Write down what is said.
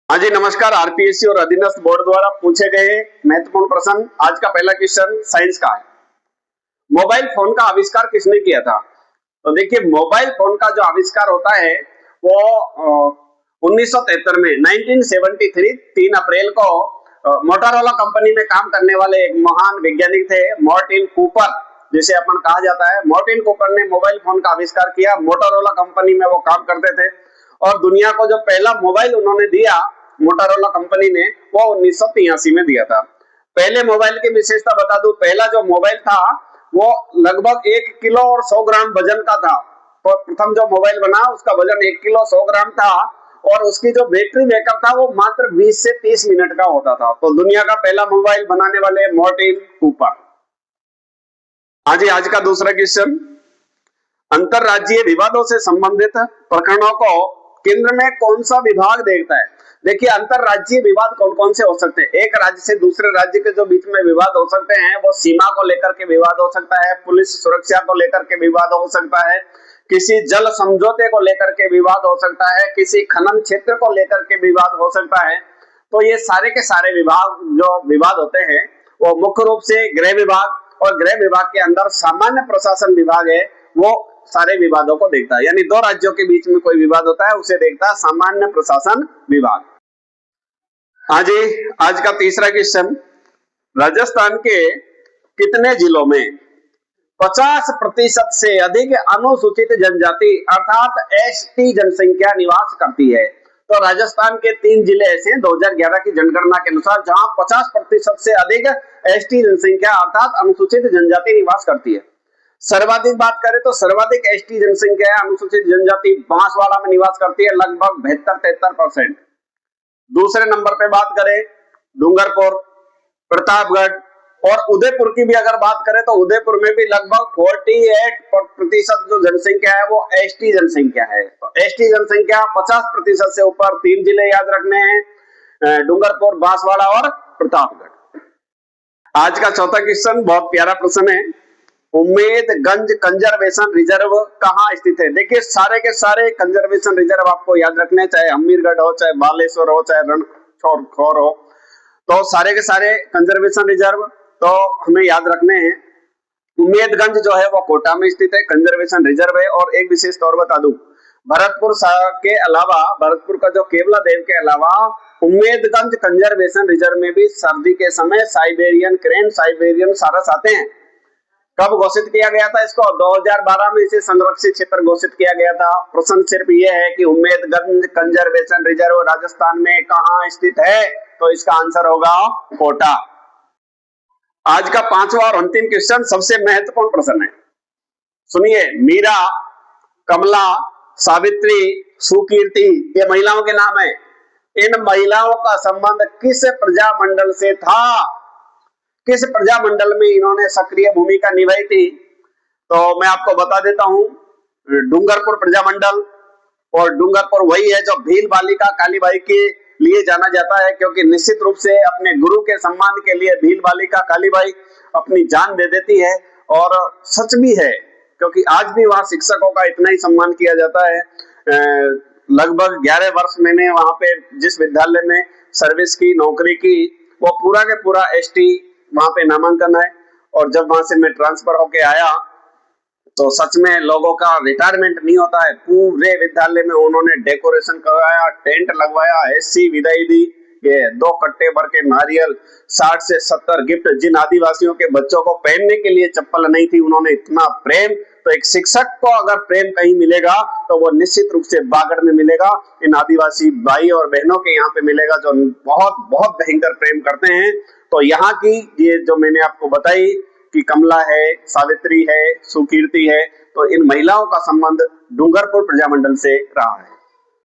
हाँ जी नमस्कार। आरपीएससी और अधीनस्थ बोर्ड द्वारा पूछे गए महत्वपूर्ण प्रश्न। आज का पहला क्वेश्चन साइंस का है। मोबाइल फोन का आविष्कार किसने किया था? तो देखिए, मोबाइल फोन का जो आविष्कार होता है वो 1973 में 1973 3 अप्रैल को मोटोरोला कंपनी में काम करने वाले एक महान वैज्ञानिक थे, मार्टिन कूपर, जिसे अपन कहा जाता है। मार्टिन कूपर ने मोबाइल फोन का आविष्कार किया। मोटोरोला कंपनी में वो काम करते थे और दुनिया को जो पहला मोबाइल उन्होंने दिया मोटोरोला कंपनी ने, वो 1983 में दिया था। पहले मोबाइल की विशेषता बता दूं, पहला जो मोबाइल था वो लगभग 1 किलो और 100 ग्राम वजन का था। तो प्रथम जो मोबाइल बना उसका वजन 1 किलो 100 ग्राम था और उसकी जो बैटरी बैकअप था वो मात्र 20 से 30 मिनट का होता था। तो दुनिया का पहला मोबाइल बनाने वाले मार्टिन कूपर। हाँ जी, आज का दूसरा क्वेश्चन, अंतरराज्यीय विवादों से संबंधित प्रकरणों को केंद्र में कौन सा विभाग देखता है? देखिए, अंतरराज्यीय विवाद कौन कौन से हो सकते हैं। एक राज्य से दूसरे राज्य के जो बीच में विवाद हो सकते हैं वो सीमा को लेकर के विवाद हो सकता है, पुलिस सुरक्षा को लेकर के विवाद हो सकता है, किसी जल समझौते को लेकर के विवाद हो सकता है, किसी खनन क्षेत्र को लेकर के विवाद हो सकता है। तो ये सारे के सारे विभाग जो विवाद होते हैं वो मुख्य रूप से गृह विभाग, और गृह विभाग के अंदर सामान्य प्रशासन विभाग है, वो सारे विवादों को देखता है। यानी दो राज्यों के बीच में कोई विवाद होता है उसे देखता है सामान्य प्रशासन विभाग। हाँ जी, आज का तीसरा क्वेश्चन, राजस्थान के कितने जिलों में 50% से अधिक अनुसूचित जनजाति अर्थात एसटी जनसंख्या निवास करती है? तो राजस्थान के 3 जिले ऐसे हैं 2011 की जनगणना के अनुसार जहां 50% से अधिक एसटी जनसंख्या अर्थात अनुसूचित जनजाति निवास करती है। सर्वाधिक बात करें तो सर्वाधिक एसटी जनसंख्या अनुसूचित जनजाति बांसवाड़ा में निवास करती है, लगभग 72-73%। दूसरे नंबर पे बात करें डूंगरपुर, प्रतापगढ़ और उदयपुर की भी अगर बात करें तो उदयपुर में भी लगभग 48% जो जनसंख्या है वो एसटी जनसंख्या है। तो एसटी जनसंख्या 50% से ऊपर 3 जिले याद रखने हैं, डूंगरपुर, बांसवाड़ा और प्रतापगढ़। आज का चौथा क्वेश्चन बहुत प्यारा प्रश्न है, उम्मेदगंज कंजर्वेशन रिजर्व कहाँ स्थित है? देखिए, सारे के सारे कंजर्वेशन रिजर्व आपको याद रखने, चाहे हमीरगढ़ हो, चाहे बालेश्वर हो, चाहे रणथंभौर हो, तो सारे के सारे कंजर्वेशन रिजर्व तो हमें याद रखने हैं। उम्मेदगंज जो है वो कोटा में स्थित है, कंजर्वेशन रिजर्व है। और एक विशेष तौर बता दूं, भरतपुर के अलावा, भरतपुर का जो केवला देव के अलावा उम्मेदगंज कंजर्वेशन रिजर्व में भी सर्दी के समय साइबेरियन क्रेन, साइबेरियन सारस आते हैं। कब घोषित किया गया था इसको? 2012 में इसे संरक्षित क्षेत्र घोषित किया गया था। प्रश्न सिर्फ ये है कि उम्मेदगंज कंजर्वेशन रिजर्व राजस्थान में कहाँ स्थित है? तो इसका आंसर होगा कोटा। आज का पांचवा और अंतिम क्वेश्चन सबसे महत्वपूर्ण प्रश्न है, सुनिए। मीरा, कमला, सावित्री, सुकीर्ति, ये महिलाओं के नाम है। इन महिलाओं का संबंध किस प्रजामंडल से था? किस प्रजामंडल में इन्होंने सक्रिय भूमिका निभाई थी? तो मैं आपको बता देता हूं, डूंगरपुर प्रजामंडल। और डूंगरपुर वही है जो भील बालिका कालीबाई के लिए जाना जाता है, क्योंकि निश्चित रूप से अपने गुरु के सम्मान के लिए भील बालिका कालीबाई अपनी जान दे देती है। और सच भी है, क्योंकि आज भी वहां शिक्षकों का इतना ही सम्मान किया जाता है। लगभग 11 वर्ष मैंने वहां पे जिस विद्यालय में सर्विस की, नौकरी की, वो पूरा के पूरा एसटी वहां पे नामांकन है। और जब वहां से मैं ट्रांसफर होके आया तो सच में लोगों का रिटायरमेंट नहीं होता है। पूरे विद्यालय में उन्होंने डेकोरेशन करवाया, टेंट लगवाया, ऐसी विदाई दी, ये 2 कट्टे भर के नारियल, 60 से 70 गिफ्ट। जिन आदिवासियों के बच्चों को पहनने के लिए चप्पल नहीं थी, उन्होंने इतना प्रेम। तो एक शिक्षक को अगर प्रेम कहीं मिलेगा तो वो निश्चित रूप से बागड़ में मिलेगा। इन आदिवासी भाई और बहनों के यहाँ पे मिलेगा जो बहुत बहुत भयंकर प्रेम करते हैं। तो यहाँ की ये जो मैंने आपको बताई कि कमला है, सावित्री है, सुकीर्ति है, तो इन महिलाओं का संबंध डूंगरपुर प्रजामंडल से रहा है।